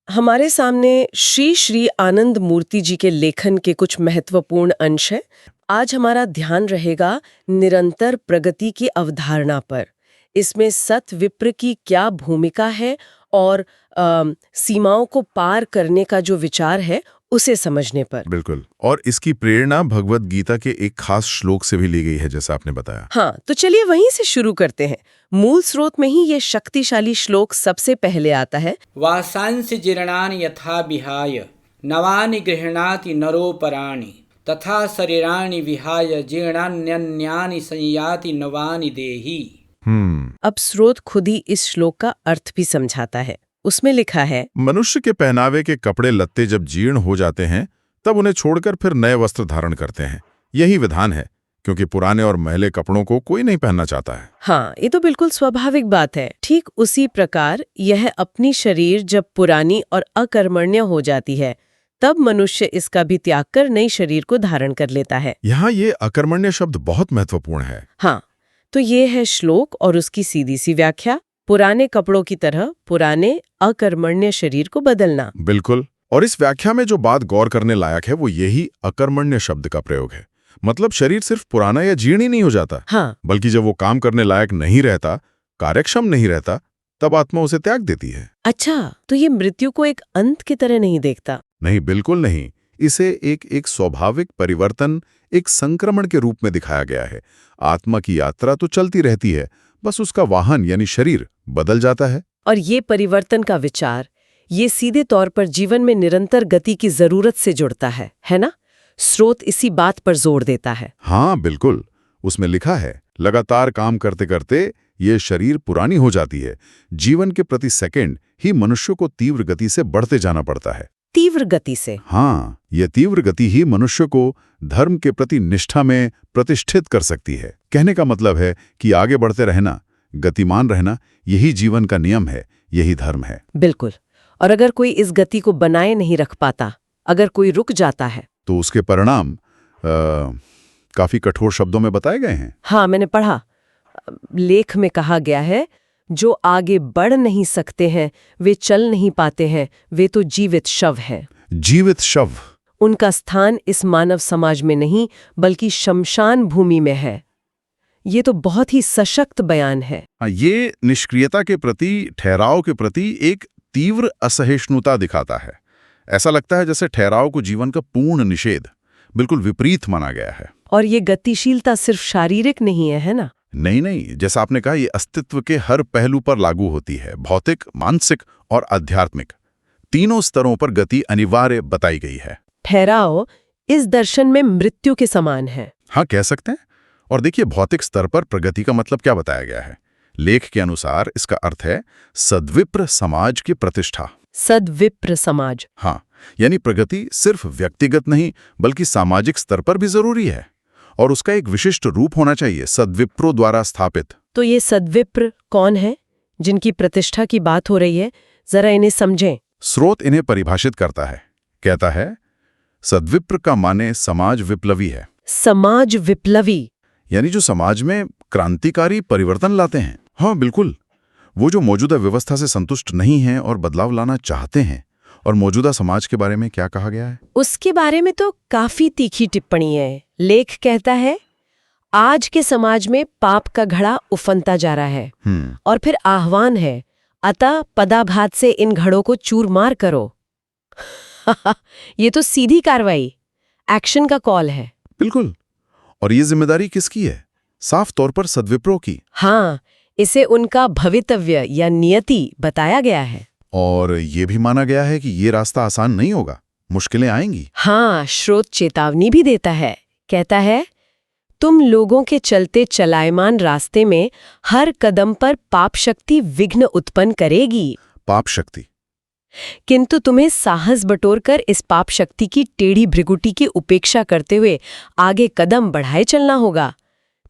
हमारे सामने श्री श्री आनंद मूर्ति जी के लेखन के कुछ महत्वपूर्ण अंश हैं। आज हमारा ध्यान रहेगा निरंतर प्रगति की अवधारणा पर। इसमें सत विप्र की क्या भूमिका है और सीमाओं को पार करने का जो विचार है उसे समझने पर। बिल्कुल। और इसकी प्रेरणा भगवत गीता के एक खास श्लोक से भी ली गई है, जैसा आपने बताया। हाँ, तो चलिए वहीं से शुरू करते हैं। मूल स्रोत में ही ये शक्तिशाली श्लोक सबसे पहले आता है। वासांसि जीर्णानि यथा विहाय नवानि गृह्णाति नरोपराणि तथा शरीराणि विहाय जीर्णान्यन्यानि संयाति नवानि देहि। अब स्रोत खुद ही इस श्लोक का अर्थ भी समझाता है। उसमें लिखा है, मनुष्य के पहनावे के कपड़े लत्ते जब जीर्ण हो जाते हैं तब उन्हें छोड़कर फिर नए वस्त्र धारण करते हैं। यही विधान है, क्योंकि पुराने और मैले कपड़ों को कोई नहीं पहनना चाहता है। हाँ, ये तो बिल्कुल स्वाभाविक बात है। ठीक उसी प्रकार यह अपनी शरीर जब पुरानी और अकर्मण्य हो जाती है तब मनुष्य इसका भी त्याग कर नई शरीर को धारण कर लेता है। यहाँ ये अकर्मण्य शब्द बहुत महत्वपूर्ण है। हाँ, तो ये है श्लोक और उसकी सीधी सी व्याख्या। पुराने कपड़ों की तरह पुराने अकर्मण्य शरीर को बदलना। बिल्कुल। और इस व्याख्या में जो बात गौर करने लायक है वो यही अकर्मण्य शब्द का प्रयोग है। मतलब शरीर सिर्फ पुराना या जीर्ण ही नहीं हो जाता, हाँ, बल्कि जब वो काम करने लायक नहीं रहता, कार्यक्षम नहीं रहता, तब आत्मा उसे त्याग देती है। अच्छा, तो ये मृत्यु को एक अंत की तरह नहीं देखता? नहीं, बिल्कुल नहीं। इसे एक स्वाभाविक परिवर्तन, एक संक्रमण के रूप में दिखाया गया है। आत्मा की यात्रा तो चलती रहती है, बस उसका वाहन यानी शरीर बदल जाता है। और ये परिवर्तन का विचार ये सीधे तौर पर जीवन में निरंतर गति की जरूरत से जुड़ता है ना? स्रोत इसी बात पर जोर देता है। हाँ बिल्कुल। उसमें लिखा है, लगातार काम करते करते ये शरीर पुरानी हो जाती है। जीवन के प्रति सेकंड ही मनुष्य को तीव्र गति से बढ़ते जाना पड़ता है। तीव्र गति से? हाँ, ये तीव्र गति ही मनुष्य को धर्म के प्रति निष्ठा में प्रतिष्ठित कर सकती है। कहने का मतलब है कि आगे बढ़ते रहना, गतिमान रहना, यही जीवन का नियम है, यही धर्म है। बिल्कुल। और अगर कोई इस गति को बनाए नहीं रख पाता, अगर कोई रुक जाता है, तो उसके परिणाम काफी कठोर शब्दों में बताए गए हैं। हाँ, मैंने पढ़ा। लेख में कहा गया है, जो आगे बढ़ नहीं सकते हैं, वे चल नहीं पाते हैं, वे तो जीवित शव हैं। जीवित शव। उनका स्थान इस मानव समाज में नहीं, बल्कि शमशान भूमि में है। ये तो बहुत ही सशक्त बयान है। ये निष्क्रियता के प्रति, ठहराव के प्रति एक तीव्र असहिष्णुता दिखाता है। ऐसा लगता है जैसे ठहराव को जीवन का पूर्ण निषेध, बिल्कुल विपरीत माना गया है। और ये गतिशीलता सिर्फ शारीरिक नहीं है ना? नहीं, जैसा आपने कहा, ये अस्तित्व के हर पहलू पर लागू होती है। भौतिक, मानसिक और आध्यात्मिक, तीनों स्तरों पर गति अनिवार्य बताई गई है। ठहराव इस दर्शन में मृत्यु के समान है। हाँ, कह सकते हैं। और देखिए, भौतिक स्तर पर प्रगति का मतलब क्या बताया गया है। लेख के अनुसार इसका अर्थ है सद्विप्र समाज की प्रतिष्ठा। सद्विप्र समाज? हाँ, यानी प्रगति सिर्फ व्यक्तिगत नहीं बल्कि सामाजिक स्तर पर भी जरूरी है, और उसका एक विशिष्ट रूप होना चाहिए, सद्विप्रों द्वारा स्थापित। तो ये सद्विप्र कौन है जिनकी प्रतिष्ठा की बात हो रही है? जरा इन्हें समझें। स्रोत इन्हें परिभाषित करता है, कहता है सद्विप्र का माने समाज विप्लवी है। समाज विप्लवी यानी जो समाज में क्रांतिकारी परिवर्तन लाते हैं। हाँ बिल्कुल, वो जो मौजूदा व्यवस्था से संतुष्ट नहीं हैं और बदलाव लाना चाहते हैं। और मौजूदा समाज के बारे में क्या कहा गया है? उसके बारे में तो काफी तीखी टिप्पणी है। लेख कहता है, आज के समाज में पाप का घड़ा उफनता जा रहा है। और फिर आह्वान है, अतः पदाघात से इन घड़ों को चूरमार करो। ये तो सीधी कार्रवाई, एक्शन का कॉल है। बिल्कुल। और ये जिम्मेदारी किसकी है? साफ तौर पर सद्विप्रों की। हाँ, इसे उनका भवितव्य या नियति बताया गया है। और ये भी माना गया है कि ये रास्ता आसान नहीं होगा, मुश्किलें आएंगी। हाँ, स्रोत चेतावनी भी देता है। कहता है, तुम लोगों के चलते चलायमान रास्ते में हर कदम पर पाप शक्ति विघ्न उत्पन्न करेगी। पाप शक्ति? किंतु तुम्हें साहस बटोरकर इस पाप शक्ति की टेढ़ी भृगुटी की उपेक्षा करते हुए आगे कदम बढ़ाए चलना होगा।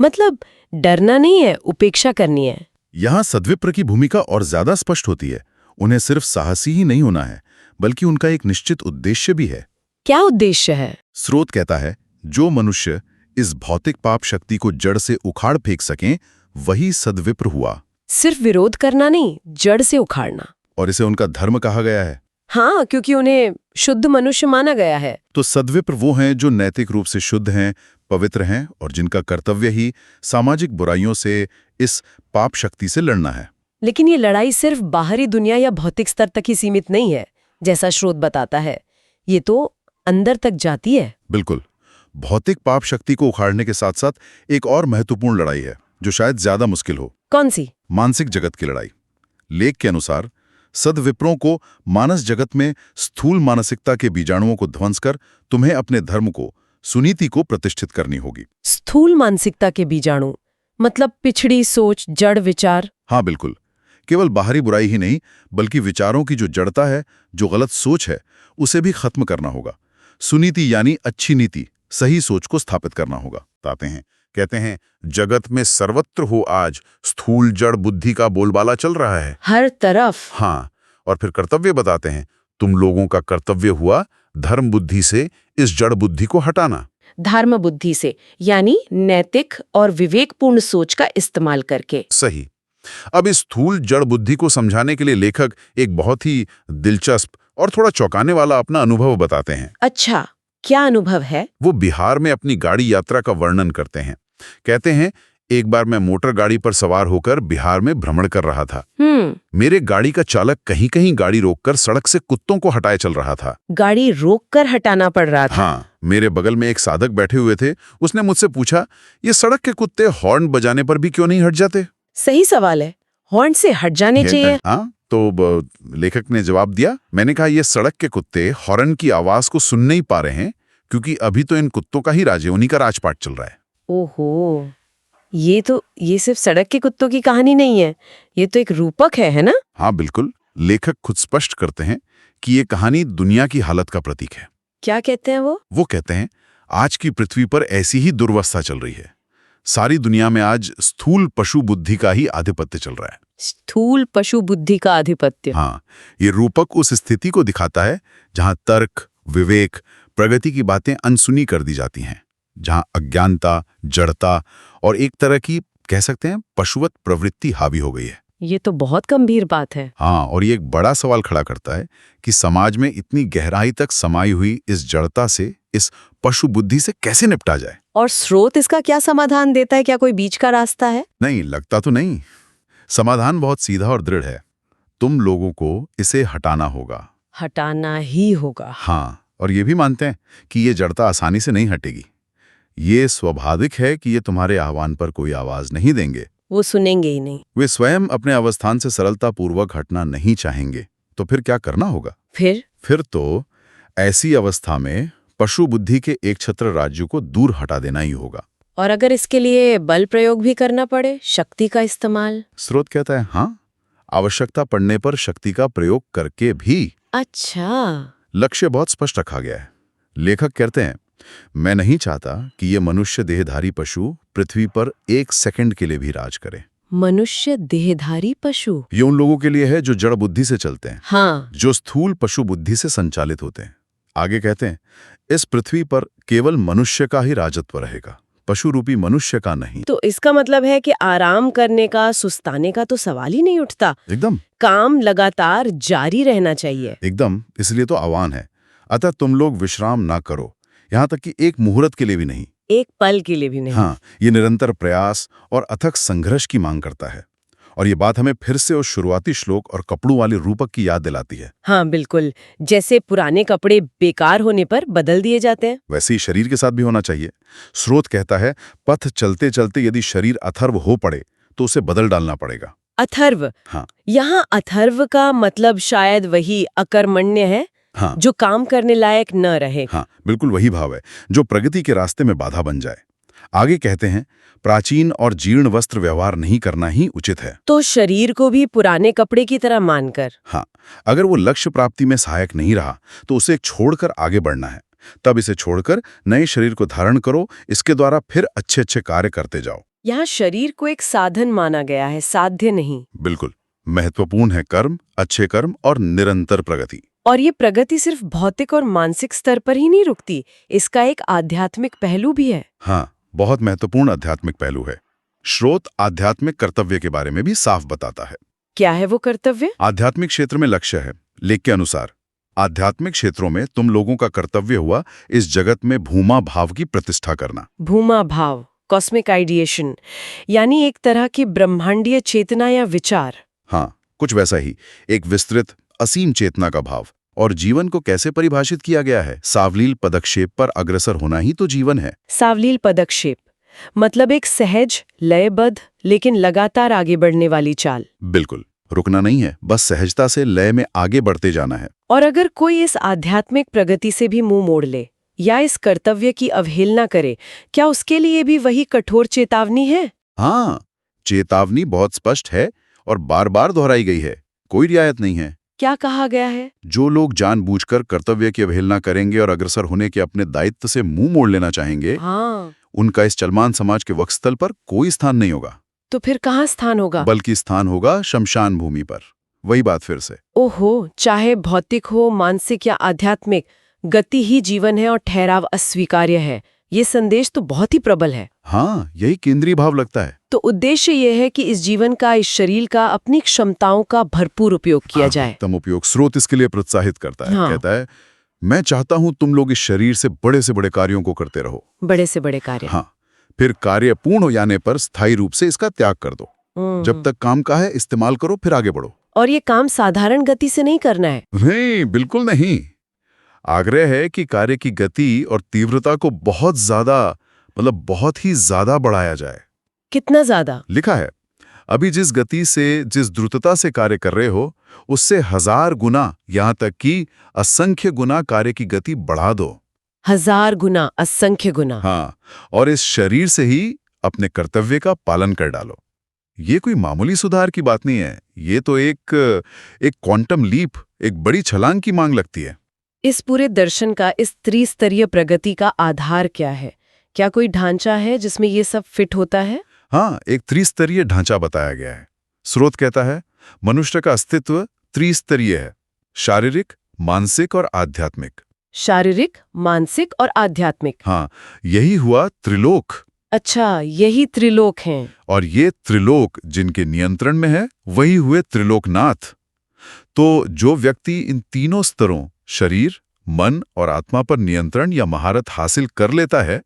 मतलब डरना नहीं है, उपेक्षा करनी है। यहाँ सद्विप्र की भूमिका और ज्यादा स्पष्ट होती है। उन्हें सिर्फ साहसी ही नहीं होना है, बल्कि उनका एक निश्चित उद्देश्य भी है। क्या उद्देश्य है? स्रोत कहता है, जो मनुष्य इस भौतिक पाप शक्ति को जड़ से उखाड़ फेंक सकें, वही सद्विप्र हुआ। सिर्फ विरोध करना नहीं, जड़ से उखाड़ना। और इसे उनका धर्म कहा गया है। हाँ, क्योंकि उन्हें शुद्ध मनुष्य माना गया है। तो सद्विप्र वो हैं जो नैतिक रूप से शुद्ध हैं, पवित्र हैं और जिनका कर्तव्य ही सामाजिक बुराइयों से, इस पाप शक्ति से लड़ना है। लेकिन ये लड़ाई सिर्फ बाहरी दुनिया या भौतिक स्तर तक ही सीमित नहीं है, जैसा स्रोत बताता है। ये तो अंदर तक जाती है। बिल्कुल। भौतिक पाप शक्ति को उखाड़ने के साथ साथ एक और महत्वपूर्ण लड़ाई है जो शायद ज्यादा मुश्किल हो। कौन सी? मानसिक जगत की लड़ाई। लेख के अनुसार सद्विप्रों को मानस जगत में स्थूल मानसिकता के बीजाणुओं को ध्वंस कर तुम्हें अपने धर्म को, सुनीति को प्रतिष्ठित करनी होगी। स्थूल मानसिकता के बीजाणु मतलब पिछड़ी सोच, जड़ विचार। हाँ बिल्कुल। केवल बाहरी बुराई ही नहीं बल्कि विचारों की जो जड़ता है, जो गलत सोच है, उसे भी खत्म करना होगा। सुनीति यानी अच्छी नीति, सही सोच को स्थापित करना होगा। कहते हैं जगत में सर्वत्र हो आज स्थूल जड़ बुद्धि का बोलबाला चल रहा है, हर तरफ। हाँ। और फिर कर्तव्य बताते हैं, तुम लोगों का कर्तव्य हुआ धर्म बुद्धि से इस जड़ बुद्धि को हटाना। धर्म बुद्धि से यानी नैतिक और विवेकपूर्ण सोच का इस्तेमाल करके। सही। अब इस स्थूल जड़ बुद्धि को समझाने के लिए लेखक एक बहुत ही दिलचस्प और थोड़ा चौंकाने वाला अपना अनुभव बताते हैं। अच्छा, क्या अनुभव है? वो बिहार में अपनी गाड़ी यात्रा का वर्णन करते हैं। कहते हैं, एक बार मैं मोटर गाड़ी पर सवार होकर बिहार में भ्रमण कर रहा था। मेरे गाड़ी का चालक कहीं कहीं गाड़ी रोककर सड़क से कुत्तों को हटाए चल रहा था। गाड़ी रोककर हटाना पड़ रहा था? हाँ। मेरे बगल में एक साधक बैठे हुए थे। उसने मुझसे पूछा, ये सड़क के कुत्ते हॉर्न बजाने पर भी क्यों नहीं हट जाते? सही सवाल है, हॉर्न से हट जाने चाहिए। हाँ, तो लेखक ने जवाब दिया, मैंने कहा ये सड़क के कुत्ते हॉर्न की आवाज को सुन नहीं पा रहे हैं क्योंकि अभी तो इन कुत्तों का ही राज है, उन्हीं का राजपाट चल रहा है। ओहो, ये सिर्फ सड़क के कुत्तों की कहानी नहीं है, ये तो एक रूपक है ना? हाँ बिल्कुल। लेखक खुद स्पष्ट करते हैं कि ये कहानी दुनिया की हालत का प्रतीक है। क्या कहते हैं वो? वो कहते हैं, आज की पृथ्वी पर ऐसी ही दुर्वस्था चल रही है। सारी दुनिया में आज स्थूल पशु बुद्धि का ही आधिपत्य चल रहा है। स्थूल पशु बुद्धि का आधिपत्य? हाँ, ये रूपक उस स्थिति को दिखाता है जहां तर्क, विवेक, प्रगति की बातें अनसुनी कर दी जाती हैं, जहां अज्ञानता, जड़ता और एक तरह की कह सकते हैं पशुवत प्रवृत्ति हावी हो गई है। ये तो बहुत गंभीर बात है। हाँ, और ये एक बड़ा सवाल खड़ा करता है कि समाज में इतनी गहराई तक समाई हुई इस जड़ता से, इस पशु बुद्धि से कैसे निपटा जाए। और स्रोत इसका क्या समाधान देता है? क्या कोई बीच का रास्ता है? नहीं, लगता तो नहीं। समाधान बहुत सीधा और दृढ़ है। तुम लोगों को इसे हटाना होगा। हटाना ही होगा। हाँ, और ये भी मानते हैं कि ये जड़ता आसानी से नहीं हटेगी। ये स्वाभाविक है कि ये तुम्हारे आह्वान पर कोई आवाज नहीं देंगे। वो सुनेंगे ही नहीं। वे स्वयं अपने अवस्थान से सरलतापूर्वक हटना नहीं चाहेंगे। तो फिर क्या करना होगा? फिर तो ऐसी अवस्था में पशु बुद्धि के एक छत्र राज्य को दूर हटा देना ही होगा। और अगर इसके लिए बल प्रयोग भी करना पड़े, शक्ति का इस्तेमाल? स्रोत कहता है, हाँ, आवश्यकता पड़ने पर शक्ति का प्रयोग करके भी। अच्छा। लक्ष्य बहुत स्पष्ट रखा गया है। लेखक कहते हैं, मैं नहीं चाहता कि ये मनुष्य देहधारी पशु पृथ्वी पर एक सेकंड के लिए भी राज करे। मनुष्य देहधारी पशु? ये उन लोगों के लिए है जो जड़ बुद्धि से चलते हैं। हाँ। जो स्थूल पशु बुद्धि से संचालित होते हैं। आगे कहते हैं, इस पृथ्वी पर केवल मनुष्य का ही राजत्व रहेगा, पशु रूपी मनुष्य का नहीं। तो इसका मतलब है कि आराम करने का, सुस्ताने का तो सवाल ही नहीं उठता। एकदम। काम लगातार जारी रहना चाहिए। एकदम। इसलिए तो आह्वान है, अतः तुम लोग विश्राम ना करो, यहाँ तक कि एक मुहूर्त के लिए भी नहीं, एक पल के लिए भी नहीं। हाँ, ये निरंतर प्रयास और अथक संघर्ष की मांग करता है। और ये बात हमें फिर से उस शुरुआती श्लोक और कपड़ों वाले रूपक की याद दिलाती है। हाँ बिल्कुल, जैसे पुराने कपड़े बेकार होने पर बदल दिए जाते हैं, वैसे ही शरीर के साथ भी होना चाहिए। स्रोत कहता है, पथ चलते चलते यदि शरीर अथर्व हो पड़े तो उसे बदल डालना पड़ेगा। अथर्व? हाँ। यहाँ अथर्व का मतलब शायद वही अकर्मण्य है। हाँ। जो काम करने लायक न रहे। हाँ, बिल्कुल वही भाव है, जो प्रगति के रास्ते में बाधा बन जाए। आगे कहते हैं, प्राचीन और जीर्ण वस्त्र व्यवहार नहीं करना ही उचित है। तो शरीर को भी पुराने कपड़े की तरह मानकर? हाँ, अगर वो लक्ष्य प्राप्ति में सहायक नहीं रहा तो उसे छोड़कर आगे बढ़ना है। तब इसे छोड़कर नए शरीर को धारण करो, इसके द्वारा फिर अच्छे अच्छे कार्य करते जाओ। यहाँ शरीर को एक साधन माना गया है, साध्य नहीं। बिल्कुल। महत्वपूर्ण है कर्म, अच्छे कर्म और निरंतर प्रगति। और ये प्रगति सिर्फ भौतिक और मानसिक स्तर पर ही नहीं रुकती, इसका एक आध्यात्मिक पहलू भी है। हाँ, बहुत महत्वपूर्ण आध्यात्मिक पहलू है। स्रोत आध्यात्मिक कर्तव्य के बारे में भी साफ बताता है। क्या है वो कर्तव्य? आध्यात्मिक क्षेत्र में लक्ष्य है। लेख के अनुसार आध्यात्मिक क्षेत्रों में तुम लोगों का कर्तव्य हुआ इस जगत में भूमा भाव की प्रतिष्ठा करना। भूमा भाव, कॉस्मिक आइडिएशन, यानी एक तरह की ब्रह्मांडीय चेतना या विचार। हाँ, कुछ वैसा ही, एक विस्तृत असीम चेतना का भाव। और जीवन को कैसे परिभाषित किया गया है? सावलील पदक्षेप पर अग्रसर होना ही तो जीवन है। सावलील पदक्षेप मतलब एक सहज, लयबद्ध लेकिन लगातार आगे बढ़ने वाली चाल। बिल्कुल, रुकना नहीं है, बस सहजता से लय में आगे बढ़ते जाना है। और अगर कोई इस आध्यात्मिक प्रगति से भी मुंह मोड़ ले या इस कर्तव्य की अवहेलना करे, क्या उसके लिए भी वही कठोर चेतावनी है? हाँ, चेतावनी बहुत स्पष्ट है और बार बार दोहराई गई है। कोई रियायत नहीं है। क्या कहा गया है? जो लोग जानबूझकर कर्तव्य की अवहेलना करेंगे और अग्रसर होने के अपने दायित्व से मुंह मोड़ लेना चाहेंगे, हाँ, उनका इस चलमान समाज के वक्षस्थल पर कोई स्थान नहीं होगा। तो फिर कहाँ स्थान होगा? बल्कि स्थान होगा शमशान भूमि पर। वही बात फिर से। ओहो, चाहे भौतिक हो, मानसिक या आध्यात्मिक, गति ही जीवन है और ठहराव अस्वीकार्य है। ये संदेश तो बहुत ही प्रबल है। हाँ, यही केंद्रीय भाव लगता है। तो उद्देश्य ये है कि इस जीवन का, इस शरीर का, अपनी क्षमताओं का भरपूर उपयोग किया जाए। उत्तम उपयोग। स्रोत इसके लिए प्रोत्साहित करता है। हाँ। कहता है, मैं चाहता हूं तुम लोग इस शरीर से बड़े कार्यों को करते रहो। बड़े से बड़े कार्य। हाँ, फिर कार्य पूर्ण हो जाने पर स्थायी रूप से इसका त्याग कर दो। जब तक काम का है इस्तेमाल करो, फिर आगे बढ़ो। और ये काम साधारण गति से नहीं करना है। नहीं, बिल्कुल नहीं। आग्रह है कि कार्य की गति और तीव्रता को बहुत ही ज्यादा बढ़ाया जाए। कितना ज्यादा? लिखा है, अभी जिस गति से, जिस द्रुतता से कार्य कर रहे हो, उससे 1000 गुना, यहां तक कि असंख्य गुना कार्य की गति बढ़ा दो। 1000 गुना, असंख्य गुना। हाँ, और इस शरीर से ही अपने कर्तव्य का पालन कर डालो। ये कोई मामूली सुधार की बात नहीं है। ये तो एक क्वांटम लीप, एक बड़ी छलांग की मांग लगती है। इस पूरे दर्शन का, इस त्रिस्तरीय प्रगति का आधार क्या है? क्या कोई ढांचा है जिसमें ये सब फिट होता है? हाँ, एक त्रिस्तरीय ढांचा बताया गया है। स्रोत कहता है, मनुष्य का अस्तित्व त्रिस्तरीय है, शारीरिक, मानसिक और आध्यात्मिक। शारीरिक, मानसिक और आध्यात्मिक। हाँ, यही हुआ त्रिलोक। अच्छा, यही त्रिलोक हैं। और ये त्रिलोक जिनके नियंत्रण में है, वही हुए त्रिलोकनाथ। तो जो व्यक्ति इन तीनों स्तरों, शरीर, मन और आत्मा पर नियंत्रण या महारत हासिल कर लेता है,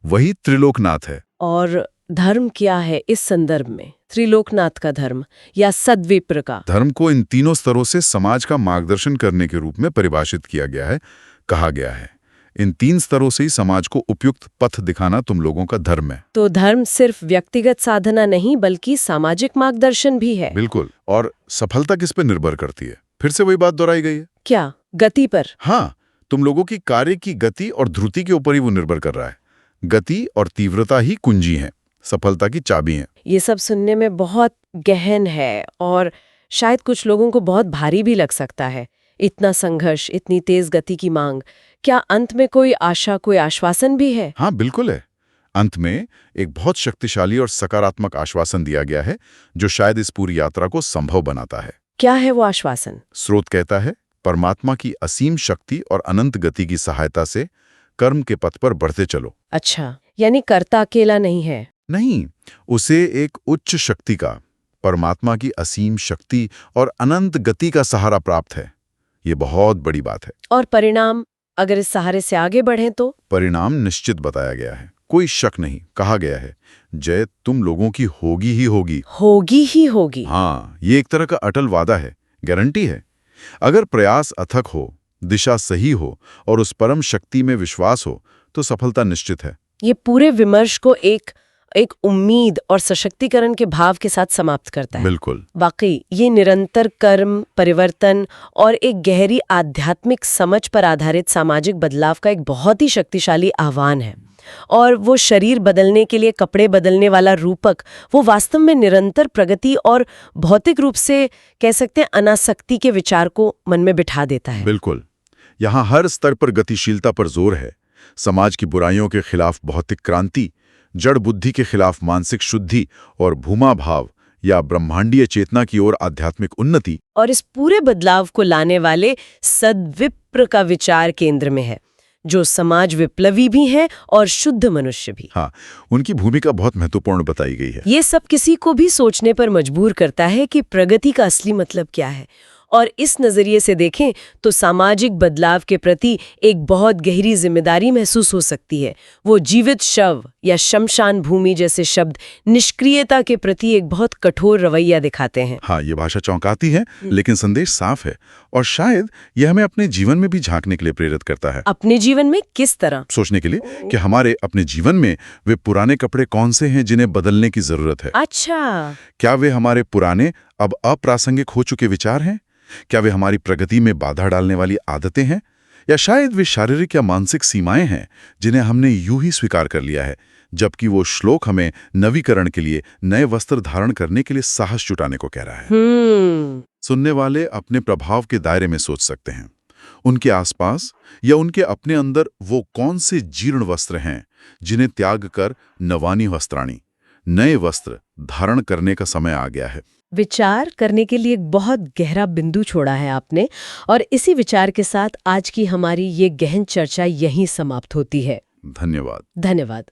वही त्रिलोकनाथ है। और धर्म क्या है इस संदर्भ में? त्रिलोकनाथ का धर्म या सद्विप्र का? धर्म को इन तीनों स्तरों से समाज का मार्गदर्शन करने के रूप में परिभाषित किया गया है। कहा गया है, इन 3 स्तरों से ही समाज को उपयुक्त पथ दिखाना तुम लोगों का धर्म है। तो धर्म सिर्फ व्यक्तिगत साधना नहीं, बल्कि सामाजिक मार्गदर्शन भी है। बिल्कुल। और सफलता किस पर निर्भर करती है? फिर से वही बात दोहराई गई है। क्या? गति पर? हाँ, तुम लोगों की कार्य की गति और ध्रुति के ऊपर ही वो निर्भर कर रहा है। गति और तीव्रता ही कुंजी हैं, सफलता की चाबी हैं। ये सब सुनने में बहुत गहन है और शायद कुछ लोगों को बहुत भारी भी लग सकता है। इतना संघर्ष, इतनी तेज गति की मांग, क्या अंत में कोई आशा, कोई आश्वासन भी है? हाँ, बिल्कुल है। अंत में एक बहुत शक्तिशाली और सकारात्मक आश्वासन दिया गया है, जो शायद इस पूरी यात्रा को संभव बनाता है। क्या है वो आश्वासन? स्रोत कहता है, परमात्मा की असीम शक्ति और अनंत गति की सहायता से कर्म के पथ पर बढ़ते चलो। अच्छा, यानी कर्ता अकेला नहीं है? नहीं, उसे एक उच्च शक्ति का, परमात्मा की असीम शक्ति और अनंत गति का सहारा प्राप्त है। ये बहुत बड़ी बात है। और परिणाम, अगर इस सहारे से आगे बढ़ें तो? परिणाम निश्चित बताया गया है, कोई शक नहीं। कहा गया है, जय तुम लोगों की होगी ही होगी। होगी ही होगी। हाँ, ये एक तरह का अटल वादा है, गारंटी है। अगर प्रयास अथक हो, दिशा सही हो और उस परम शक्ति में विश्वास हो, तो सफलता निश्चित है। ये पूरे विमर्श को एक उम्मीद और सशक्तिकरण के भाव के साथ समाप्त करता है। बिल्कुल। वाकई ये निरंतर कर्म, परिवर्तन और एक गहरी आध्यात्मिक समझ पर आधारित सामाजिक बदलाव का एक बहुत ही शक्तिशाली आह्वान है। और वो शरीर बदलने के लिए कपड़े बदलने वाला रूपक, वो वास्तव में निरंतर प्रगति और भौतिक रूप से कह सकते हैं अनासक्ति के विचार को मन में बिठा देता है। बिल्कुल। यहाँ हर स्तर पर गतिशीलता पर जोर है। समाज की बुराइयों के खिलाफ भौतिक क्रांति, जड़ बुद्धि के खिलाफ मानसिक शुद्धि और भूमा भाव या ब्रह्मांडीय चेतना की ओर आध्यात्मिक उन्नति। और इस पूरे बदलाव को लाने वाले सद्विप्र का विचार केंद्र में है, जो समाज विप्लवी भी हैं और शुद्ध मनुष्य भी। हाँ, उनकी भूमिका बहुत महत्वपूर्ण बताई गई है। ये सब किसी को भी सोचने पर मजबूर करता है कि प्रगति का असली मतलब क्या है और इस नजरिए से देखें तो सामाजिक बदलाव के प्रति एक बहुत गहरी जिम्मेदारी महसूस हो सकती है। वो जीवित शव या शमशान भूमि जैसे शब्द निष्क्रियता के प्रति एक बहुत कठोर रवैया दिखाते हैं। हाँ, ये भाषा चौंकाती है, लेकिन संदेश साफ है और शायद यह हमें अपने जीवन में भी झांकने के लिए प्रेरित करता है। अपने जीवन में किस तरह? सोचने के लिए कि हमारे अपने जीवन में वे पुराने कपड़े कौन से हैं जिन्हें बदलने की जरूरत है। अच्छा, क्या वे हमारे पुराने अब अप्रासंगिक हो चुके विचार हैं? क्या वे हमारी प्रगति में बाधा डालने वाली आदतें हैं? या शायद वे शारीरिक या मानसिक सीमाएं हैं जिन्हें हमने यूं ही स्वीकार कर लिया है, जबकि वो श्लोक हमें नवीकरण के लिए, नए वस्त्र धारण करने के लिए साहस जुटाने को कह रहा है। सुनने वाले अपने प्रभाव के दायरे में सोच सकते हैं। उनके आसपास या उनके अपने अंदर वो कौन से जीर्ण वस्त्र हैं जिन्हें त्याग कर नवानी वस्त्राणी, नए वस्त्र धारण करने का समय आ गया है। विचार करने के लिए एक बहुत गहरा बिंदु छोड़ा है आपने, और इसी विचार के साथ आज की हमारी ये गहन चर्चा यहीं समाप्त होती है। धन्यवाद। धन्यवाद।